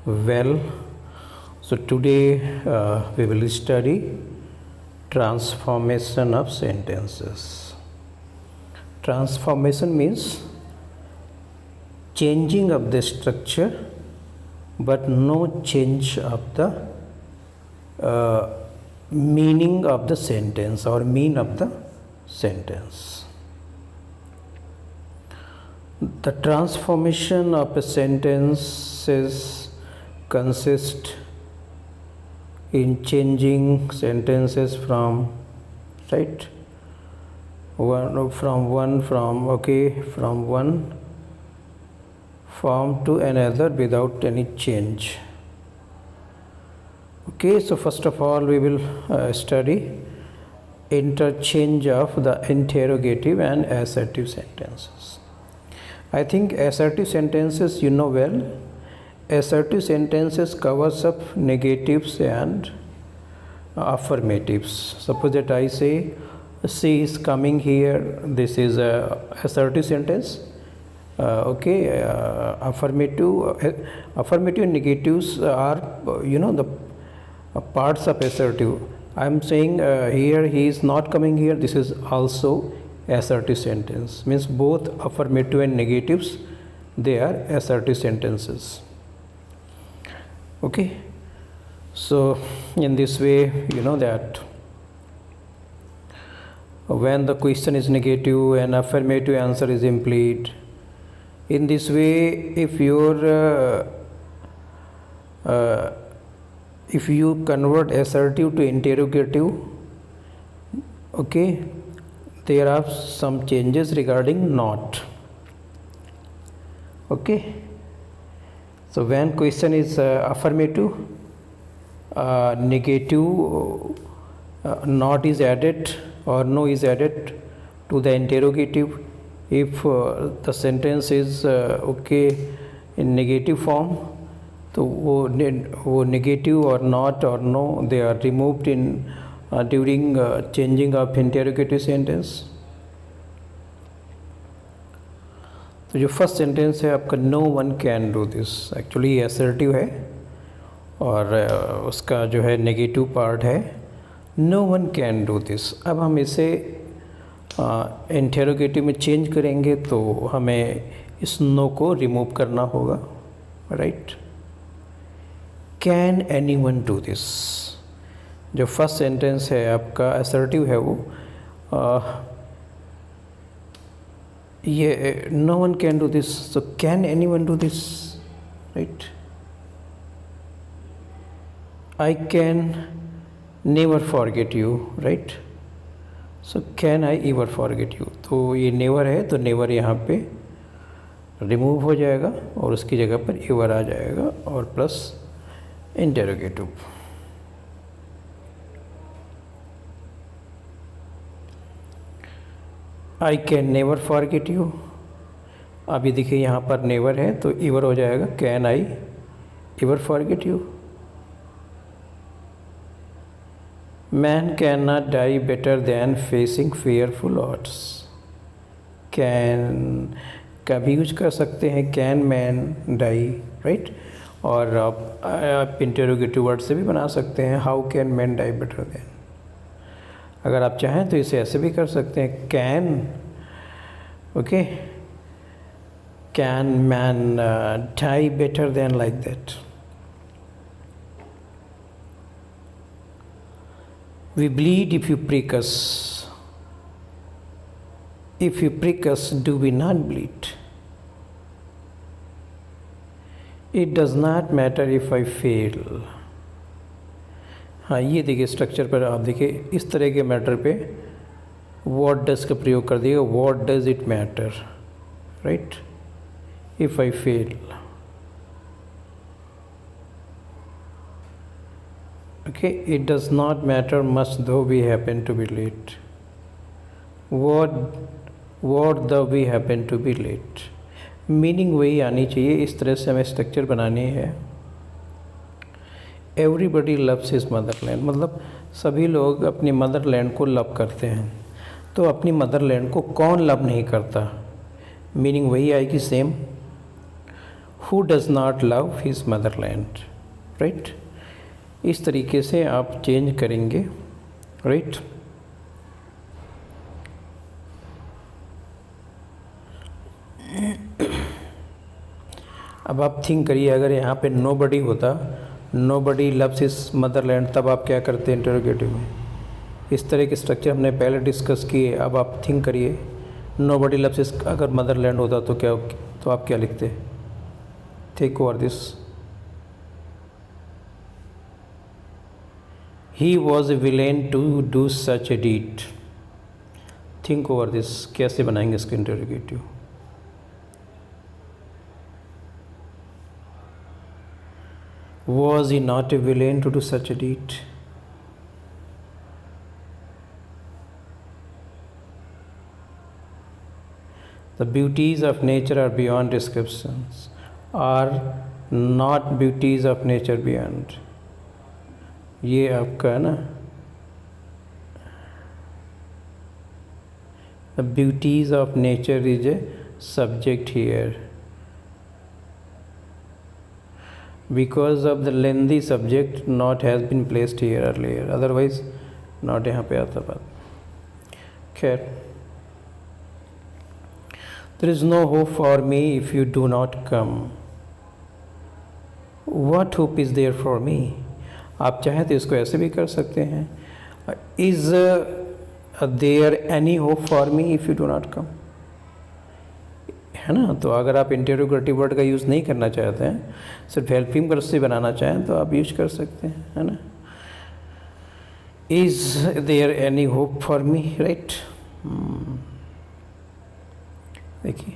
Well, so today we will study transformation of sentences. Transformation means changing of the structure, but no change of the meaning of the sentence or mean of the sentence. The transformation of a sentence consist in changing sentences from one form to another without any change. Okay, so first of all we will study interchange of the interrogative and assertive sentences. I think assertive sentences you know well. Assertive sentences covers up negatives and affirmatives. Suppose that I say she is coming here, this is a assertive sentence. Affirmative and negatives are the parts of assertive. I am saying here he is not coming here, this is also assertive sentence. Means both affirmative and negatives, they are assertive sentences. Okay, so in this way you know that when the question is negative and affirmative answer is implied, in this way if you convert assertive to interrogative, okay, there are some changes regarding not. Okay, so when question is affirmative, negative not is added or no is added to the interrogative. If the sentence is in negative form, so wo negative or not or no they are removed in during changing of interrogative sentence. तो जो first sentence है आपका no one can do this, actually assertive है और उसका जो है negative part है no one can do this. अब हम इसे इंटेरोगेटिव में चेंज करेंगे तो हमें इस नो को रिमूव करना होगा, right. Can any one do this, जो फर्स्ट सेंटेंस है आपका असर्टिव है वो ये no one can do this, so can any one do this, right. I can never forget you, right. So can I ever forget you, तो ये never है तो नेवर यहाँ पे रिमूव हो जाएगा और उसकी जगह पर एवर आ जाएगा और plus interrogative. I can never forget you, अभी देखिए यहाँ पर नेवर है तो एवर हो जाएगा can I ever forget you. Man can not die better than facing fearful odds. Can का भी यूज कर सकते हैं, कैन मैन डाई, राइट. और आप इंटेरोगेटिव वर्ड से भी बना सकते हैं, how can man die better than. अगर आप चाहें तो इसे ऐसे भी कर सकते हैं, can okay can man die better than, like that. We bleed if you prick us. If you prick us, do we not bleed? It does not matter if I fail. हाँ, ये देखिए स्ट्रक्चर पर आप देखिए इस तरह के matter पे what does का प्रयोग कर दिएगा, what does it matter, right? If I fail. Okay, it does not matter much though we happen to be late. What though we happen to be late. Meaning वही आनी चाहिए, इस तरह से हमें स्ट्रक्चर बनानी है. एवरीबडी लव्स हिज मदरलैंड, मतलब सभी लोग अपनी मदरलैंड को लव करते हैं, तो अपनी मदरलैंड को कौन लव नहीं करता. मीनिंग वही आएगी same. Who does not love his Motherland, right. इस तरीके से आप चेंज करेंगे, राइट। अब आप थिंक करिए, अगर यहाँ पे नोबडी होता, नोबडी लव्स हिज मदरलैंड, तब आप क्या करते इंटरोगेटिव में? इस तरह के स्ट्रक्चर हमने पहले डिस्कस किए। अब आप थिंक करिए, नोबडी लव्स हिज अगर मदरलैंड होता तो क्या, तो आप क्या लिखते? Think over this. He was villain to do such a deed. Think over this, कैसे बनाएंगे इसका interrogative? Was he not a villain to do such a deed? The beauties of nature are beyond descriptions, are not beauties of nature beyond. ये आपका ना, the beauties of nature is a subject here. Because of the lengthy subject not has been placed here earlier, otherwise not यहाँ पे आता बात। खैर, there is no hope for me if you do not come. What hope is there for me? आप चाहें तो इसको ऐसे भी कर सकते हैं, is there any hope for me if you do not come? है ना। तो अगर आप इंटरोगेटिव वर्ड का यूज़ नहीं करना चाहते हैं, सिर्फ हेल्पिंग वर्ड से बनाना चाहें तो आप यूज कर सकते हैं, है ना। Is there any hope for me, right. देखिए,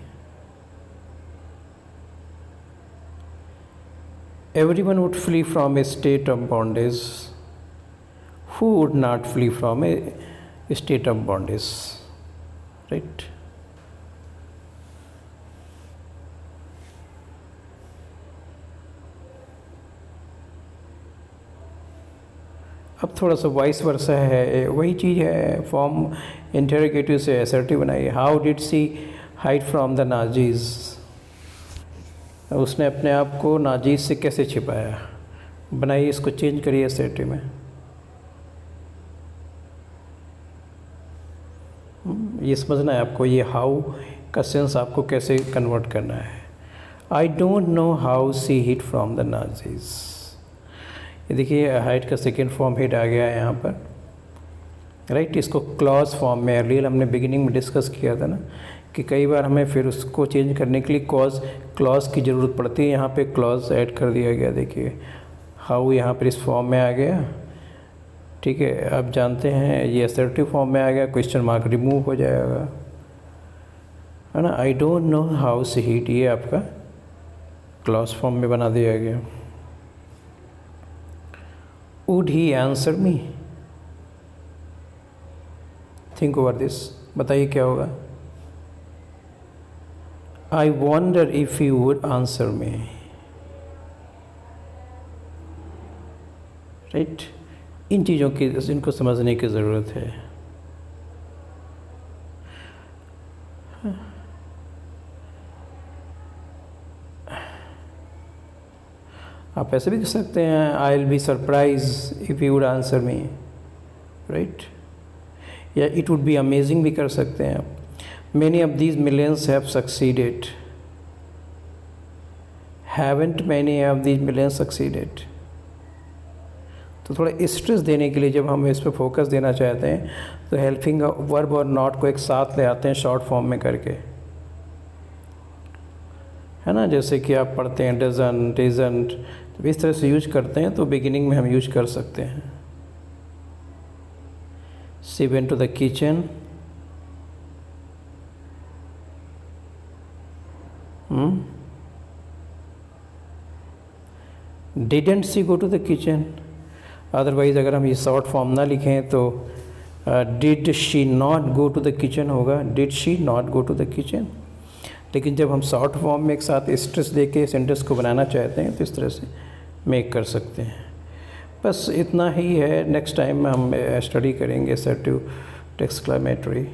everyone would flee from a state of bondage, who would not flee from a state of bondage, right. अब थोड़ा सा वॉइस वर्सा है, वही चीज़ है, फॉर्म इंटरोगेटिव से असर्टिव बनाइए। How did she hide from the Nazis? उसने अपने आप को नाजीज से कैसे छिपाया? बनाइए, इसको चेंज करिए असर्टिव में। ये समझना है आपको, ये हाउ का सेंस आपको कैसे कन्वर्ट करना है। I don't know how she hid from the Nazis. ये देखिए, हाइड का सेकेंड फॉर्म हिट आ गया है यहाँ पर, राइट। इसको क्लॉज फॉर्म में अर्लियर हमने बिगिनिंग में डिस्कस किया था ना, कि कई बार हमें फिर उसको चेंज करने के लिए क्लॉज की ज़रूरत पड़ती है। यहाँ पे क्लॉज ऐड कर दिया गया। देखिए, हाउ यहाँ पर इस फॉर्म में आ गया, ठीक है। अब जानते हैं ये असर्टिव फॉर्म में आ गया, क्वेश्चन मार्क रिमूव हो जाएगा, है ना। I don't know how she hit, ये आपका क्लॉज फॉर्म में बना दिया गया। Would he answer me? Think over this. बताइए क्या होगा? I wonder if he would answer me. Right? इन चीज़ों की, इनको समझने की ज़रूरत है। आप ऐसे भी कर सकते हैं, I will be surprise if you would answer me, right. या इट वुड बी अमेजिंग भी कर सकते हैं आप। Many of these millions have succeeded, haven't many of these millions succeeded. तो थोड़ा स्ट्रेस देने के लिए जब हम इस पर फोकस देना चाहते हैं तो हेल्पिंग वर्ब और नॉट को एक साथ ले आते हैं शॉर्ट फॉर्म में करके, है ना। जैसे कि आप पढ़ते हैं डजंट, इजंट, तो इस तरह से यूज करते हैं, तो बिगिनिंग में हम यूज कर सकते हैं। She went to the kitchen, didn't she go to the kitchen. Otherwise अगर हम ये शॉर्ट फॉर्म ना लिखें तो did she not go to the kitchen होगा, did she not go to the kitchen. लेकिन जब हम शॉर्ट फॉर्म में एक साथ स्ट्रेस देके सेंटेंस को बनाना चाहते हैं तो इस तरह से मेक कर सकते हैं। बस इतना ही है। नेक्स्ट टाइम में हम स्टडी करेंगे असर्टिव एक्सक्लेमेटरी।